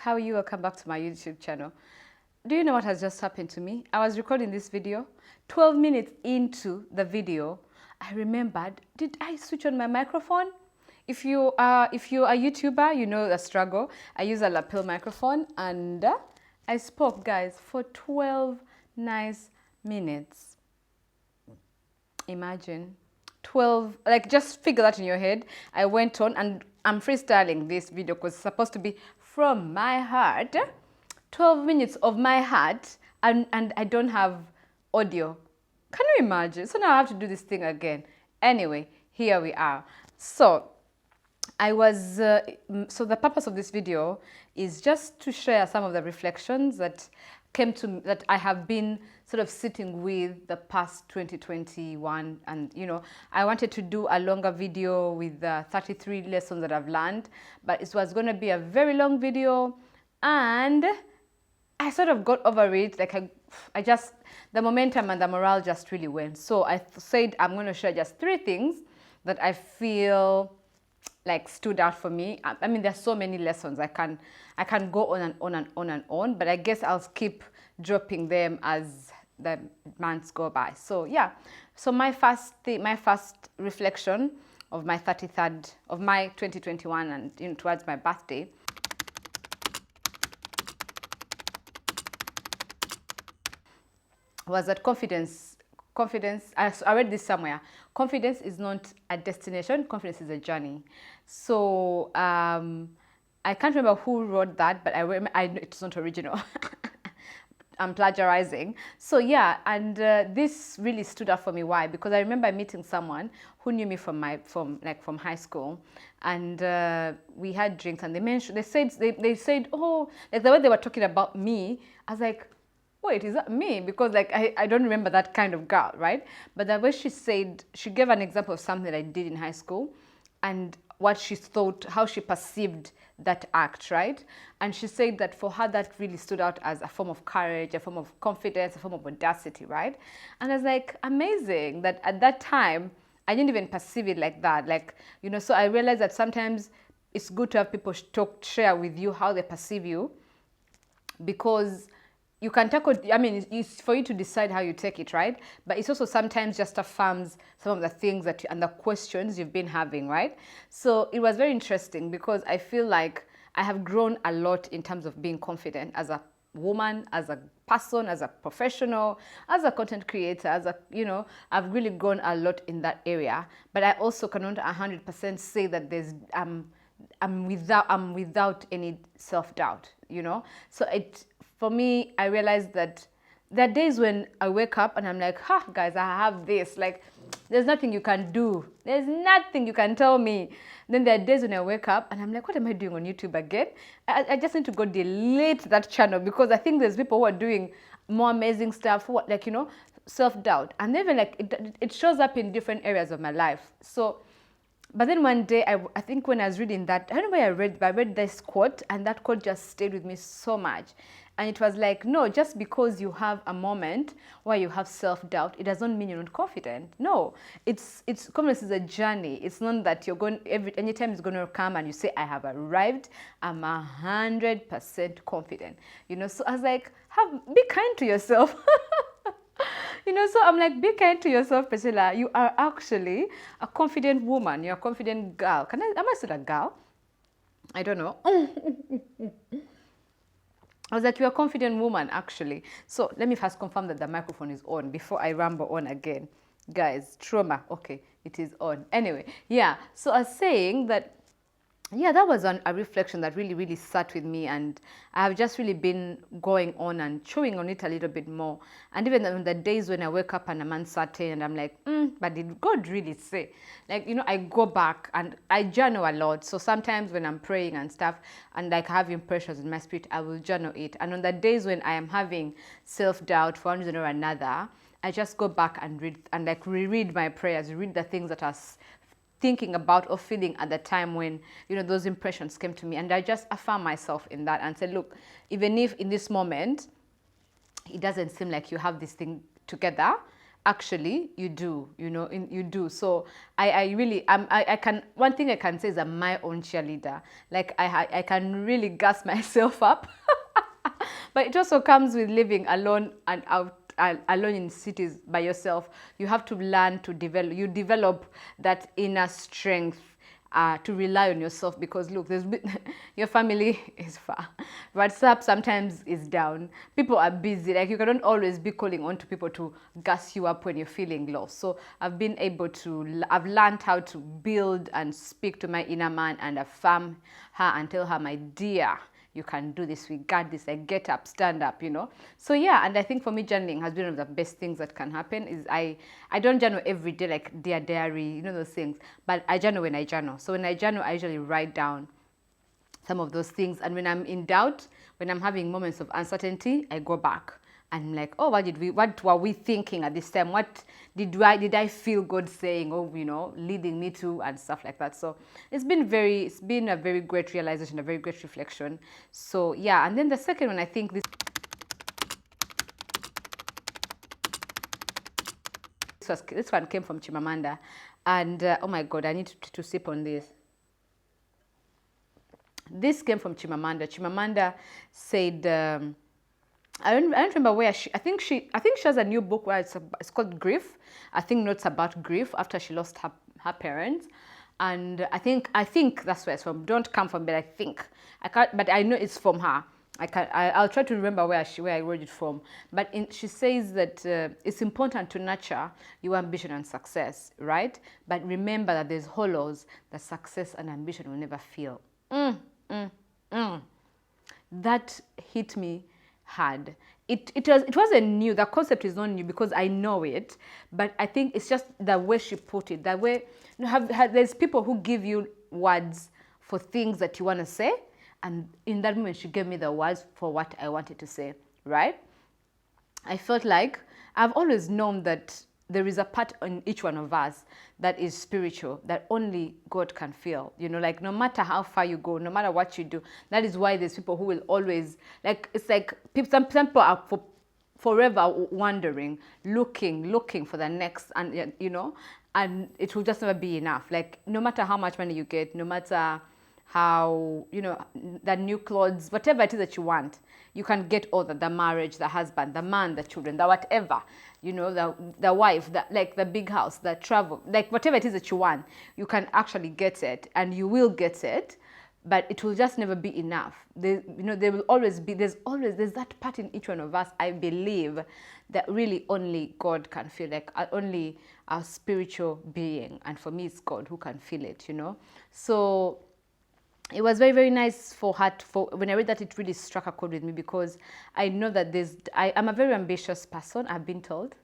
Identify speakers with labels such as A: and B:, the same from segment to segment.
A: how are you? Welcome back to my YouTube channel. Do you know what has just happened to me? I was recording this video. 12 minutes into the video, I remembered, did I switch on my microphone? If you're a YouTuber, you know the struggle. I use a lapel microphone and I spoke, guys, for 12 nice minutes. Imagine. 12, like, just figure that in your head. I went on and I'm freestyling this video because it's supposed to be from my heart. 12 minutes of my heart and I don't have audio. Can you imagine? So now I have to do this thing again. Anyway, here we are. So I was, so the purpose of this video is just to share some of the reflections that that I have been sort of sitting with the past 2021. And, you know, I wanted to do a longer video with 33 lessons that I've learned, but it was going to be a very long video. And I sort of got over it. Like I just, the momentum and the morale just really went. So I said, I'm going to share just 3 things that I feel like stood out for me. I mean, there's so many lessons. I can go on and on and on and on, but I guess I'll keep dropping them as the months go by. So yeah, so my first reflection of my 33rd of my 2021 and, you know, towards my birthday was that confidence, I read this somewhere. Confidence is not a destination, confidence is a journey. So I can't remember who wrote that, but I know it's not original. I'm plagiarizing. So yeah, and this really stood out for me. Why? Because I remember meeting someone who knew me from high school, and we had drinks, and they said, oh, like the way they were talking about me, I was like, wait, is that me? Because like I don't remember that kind of girl, right? But the way she said, she gave an example of something that I did in high school and what she thought, how she perceived that act, right? And she said that for her, that really stood out as a form of courage, a form of confidence, a form of audacity, right? And I was like, amazing that at that time, I didn't even perceive it like that. Like, you know, so I realized that sometimes it's good to have people share with you how they perceive you, because you can tackle, I mean, it's for you to decide how you take it, right? But it's also sometimes just affirms some of the things that and the questions you've been having, right? So it was very interesting because I feel like I have grown a lot in terms of being confident as a woman, as a person, as a professional, as a content creator, as a, you know, I've really grown a lot in that area. But I also cannot 100% say that there's, I'm without any self-doubt, you know? So for me, I realized that there are days when I wake up and I'm like, guys, I have this. Like, there's nothing you can do. There's nothing you can tell me. Then there are days when I wake up and I'm like, what am I doing on YouTube again? I just need to go delete that channel because I think there's people who are doing more amazing stuff, like, you know, self-doubt. And even like, it shows up in different areas of my life. So, but then one day, I think when I was reading that, I don't know where I read this quote, and that quote just stayed with me so much. And it was like, no, just because you have a moment where you have self-doubt, it doesn't mean you're not confident. No, confidence is a journey. It's not that you're going, anytime it's going to come and you say, I have arrived, I'm 100% confident. You know, so I was like, be kind to yourself. You know, so I'm like, be kind to yourself, Priscilla. You are actually a confident woman. You're a confident girl. Am I still a girl? I don't know. I was like, you're a confident woman, actually. So let me first confirm that the microphone is on before I ramble on again. Guys, trauma. Okay, it is on. Anyway, yeah. So I was saying that, yeah, that was a reflection that really, really sat with me, and I have just really been going on and chewing on it a little bit more. And even on the days when I wake up and I'm uncertain and I'm like, but did God really say? Like, you know, I go back and I journal a lot. So sometimes when I'm praying and stuff and like have impressions in my spirit, I will journal it. And on the days when I am having self-doubt for one reason or another, I just go back and read and like reread my prayers, read the things that are thinking about or feeling at the time when, you know, those impressions came to me. And I just affirm myself in that and said, look, even if in this moment, it doesn't seem like you have this thing together, actually you do, you know, you do. So I really, I can, one thing I can say is I'm my own cheerleader. Like I can really gas myself up. But it also comes with living alone and out, alone in cities by yourself. You have to learn to develop, you develop that inner strength to rely on yourself, because look, your family is far. WhatsApp sometimes is down. People are busy. Like you cannot always be calling on to people to gas you up when you're feeling low. So I've been able to, I've learned how to build and speak to my inner man and affirm her and tell her, my dear, you can do this, we got this, like get up, stand up, you know. So yeah, and I think for me journaling has been one of the best things that can happen. Is I don't journal every day like dear diary, you know, those things, but I journal when I journal. So when I journal, I usually write down some of those things, and when I'm in doubt, when I'm having moments of uncertainty, I go back. I'm like, oh, what were we thinking at this time? What did I feel God saying, oh, you know, leading me to, and stuff like that. So it's been a very great realization, a very great reflection. So yeah, and then the second one, I think this one came from Chimamanda, and oh my God, I need to sip on this. This came from Chimamanda. Chimamanda said. I don't remember where I think she has a new book where it's called Grief. I think notes about grief after she lost her parents, and I think that's where it's from. Don't come from, but I think I can't, but I know it's from her. I'll try to remember where I read it from. But she says that it's important to nurture your ambition and success, right? But remember that there's hollows that success and ambition will never fill. That hit me hard. It wasn't new. The concept is not new because I know it, but I think it's just the way she put it. That way, there's people who give you words for things that you want to say, and in that moment she gave me the words for what I wanted to say, right? I felt like I've always known that there is a part in each one of us that is spiritual, that only God can feel. You know, like no matter how far you go, no matter what you do, that is why there's people who will always, like, it's like some people are forever wandering, looking for the next, and you know, and it will just never be enough. Like no matter how much money you get, no matter how, you know, the new clothes, whatever it is that you want, you can get all that, the marriage, the husband, the man, the children, the whatever, you know, the wife, like the big house, the travel, like whatever it is that you want, you can actually get it, and you will get it, but it will just never be enough. You know, there will always be, there's that part in each one of us, I believe, that really only God can feel, like only our spiritual being, and for me it's God who can feel it, you know. So it was very, very nice for her when I read that. It really struck a chord with me, because I know that I'm a very ambitious person, I've been told.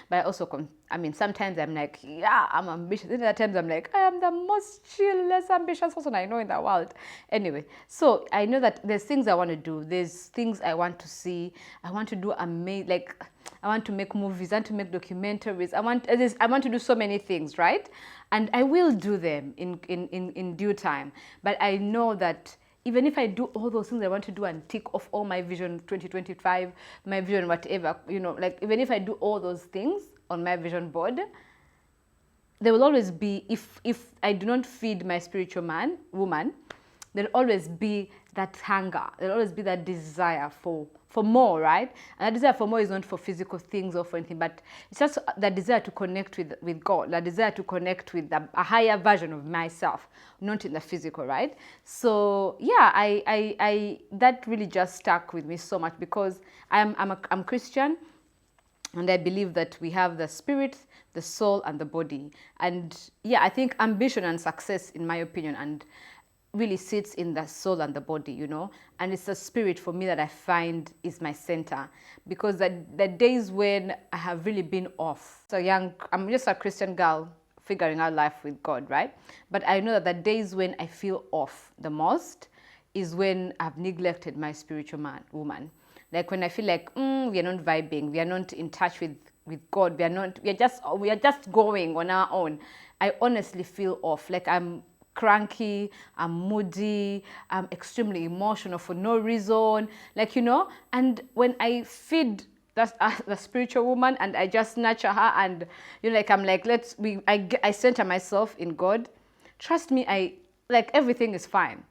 A: But I also, sometimes I'm like, yeah, I'm ambitious. Then other times I'm like, I am the most less ambitious person I know in the world. Anyway, so I know that there's things I want to do. There's things I want to see. I want to do like, I want to make movies. I want to make documentaries. I want to do so many things, right? And I will do them in due time. But I know that even if I do all those things I want to do and tick off all my vision 2025, my vision whatever, you know, like even if I do all those things on my vision board, there will always be, if I do not feed my spiritual woman, there'll always be that hunger. There'll always be that desire for more, right? And that desire for more is not for physical things or for anything, but it's just the desire to connect with God, the desire to connect with a higher version of myself, not in the physical, right? So yeah, I that really just stuck with me so much, because I'm Christian, and I believe that we have the spirit, the soul, and the body. And yeah, I think ambition and success, in my opinion, and really sits in the soul and the body, you know, and it's the spirit for me that I find is my center, because the days when I have really been off, I'm just a Christian girl figuring out life with God, right? But I know that the days when I feel off the most is when I've neglected my spiritual woman. Like when I feel like we are not vibing, we are not in touch with God, we are just going on our own. I honestly feel off, like I'm cranky, I'm moody, I'm extremely emotional for no reason, like, you know. And when I feed that's the spiritual woman, and I just nurture her, and you know, like I'm like, I center myself in God. Trust me, like everything is fine.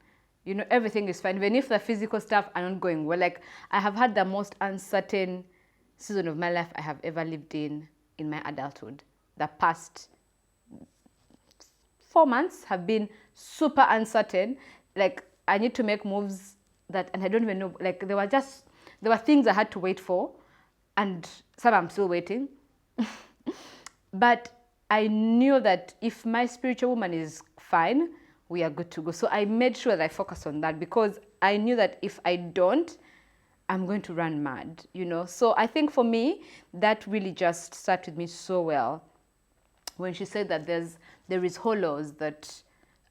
A: You know, everything is fine. Even if the physical stuff are not going well, like I have had the most uncertain season of my life I have ever lived in my adulthood. The past 4 months have been super uncertain. Like I need to make moves that, and I don't even know, like there were things I had to wait for, and some I'm still waiting. But I knew that if my spiritual woman is fine, we are good to go. So I made sure that I focused on that, because I knew that if I don't, I'm going to run mad, you know. So I think for me, that really just sat with me so well when she said that there is hollows that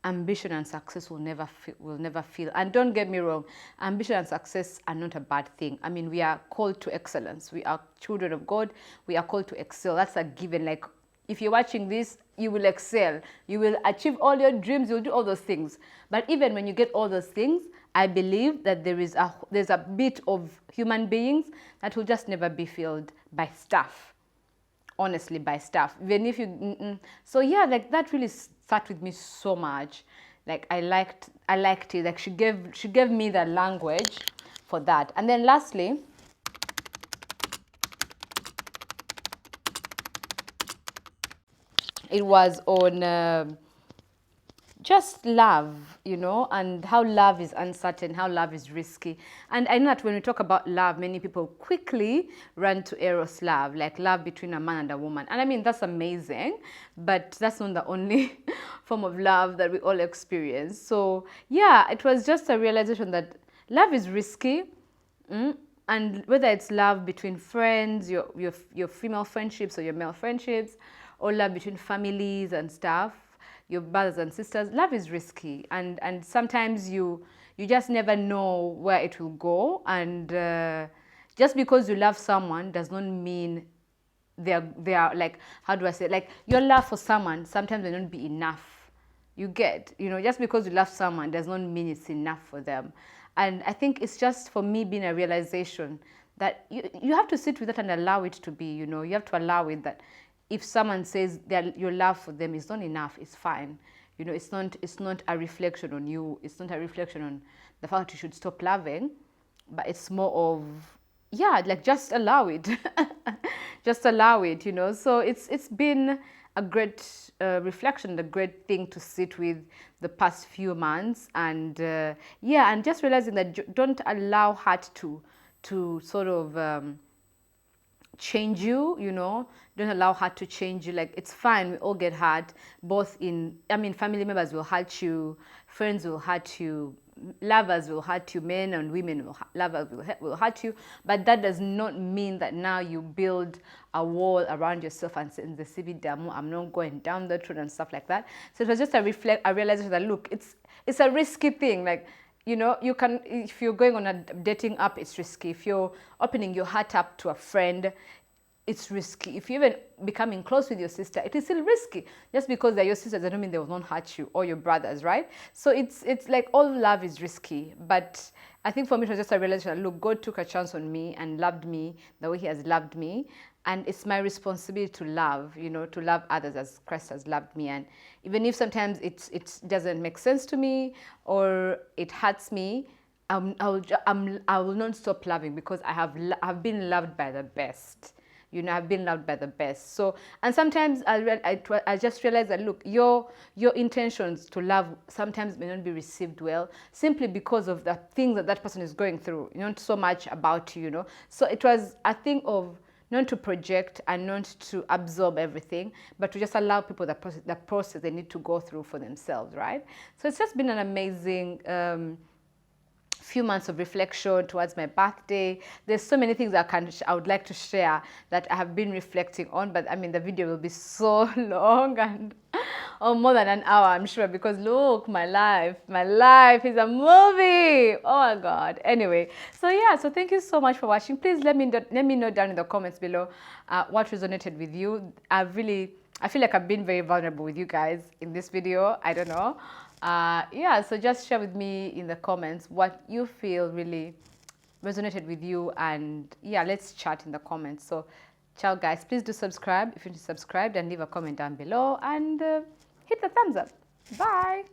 A: ambition and success will never feel. And don't get me wrong, ambition and success are not a bad thing. I mean, we are called to excellence. We are children of God. We are called to excel. That's a given. Like if you're watching this, you will excel. You will achieve all your dreams. You'll do all those things. But even when you get all those things, I believe that there's a bit of human beings that will just never be filled by stuff. Honestly, by stuff. Even if you, so yeah, like that really sat with me so much. Like I liked it. Like she gave me the language for that. And then lastly, it was on just love, you know, and how love is uncertain, how love is risky. And I know that when we talk about love, many people quickly run to Eros love, like love between a man and a woman. And I mean, that's amazing, but that's not the only form of love that we all experience. So yeah, it was just a realization that love is risky. And whether it's love between friends, your female friendships or your male friendships, or love between families and stuff, your brothers and sisters, love is risky, and sometimes you just never know where it will go. And just because you love someone does not mean they are like, how do I say it? Like your love for someone sometimes may not be enough. You get, you know, just because you love someone does not mean it's enough for them. And I think it's just, for me, being a realization that you have to sit with it and allow it to be, you know. You have to allow it that if someone says that your love for them is not enough, it's fine. You know, it's not a reflection on you. It's not a reflection on the fact that you should stop loving, but it's more of, yeah, like just allow it. Just allow it, you know. So it's been a great reflection, a great thing to sit with the past few months. And yeah, and just realizing that don't allow hurt to sort of change you, you know. Don't allow hurt to change you. Like it's fine, we all get hurt, both in, I mean, family members will hurt you, friends will hurt you, lovers will hurt you, men and women will hurt you. But that does not mean that now you build a wall around yourself and say, in the CB, I'm not going down the road and stuff like that. So it was just a realization that, look, it's a risky thing. Like, you know, you can, if you're going on a dating app, it's risky. If you're opening your heart up to a friend, it's risky. If you're even becoming close with your sister, it is still risky. Just because they're your sisters doesn't mean they will not hurt you, or your brothers, right? So it's like all love is risky. But I think for me, it was just a realization that, look, God took a chance on me and loved me the way He has loved me. And it's my responsibility to love, you know, to love others as Christ has loved me. And even if sometimes it doesn't make sense to me or it hurts me, I will not stop loving, because I have been loved by the best. You know, I've been loved by the best. So, and sometimes I just realized that, look, your intentions to love sometimes may not be received well, simply because of the things that person is going through, not so much about you, you know. So it was a thing of not to project and not to absorb everything, but to just allow people the process they need to go through for themselves, right? So it's just been an amazing few months of reflection towards my birthday. There's so many things I would like to share that I have been reflecting on, but I mean, the video will be so long and more than an hour, I'm sure, because look, my life is a movie. Oh my God. Anyway, so yeah, so thank you so much for watching. Please let me know down in the comments below what resonated with you. I feel like I've been very vulnerable with you guys in this video. I don't know. Yeah, so just share with me in the comments what you feel really resonated with you, and yeah, let's chat in the comments. So ciao guys, please do subscribe if you're subscribed, and leave a comment down below, and hit the thumbs up. Bye.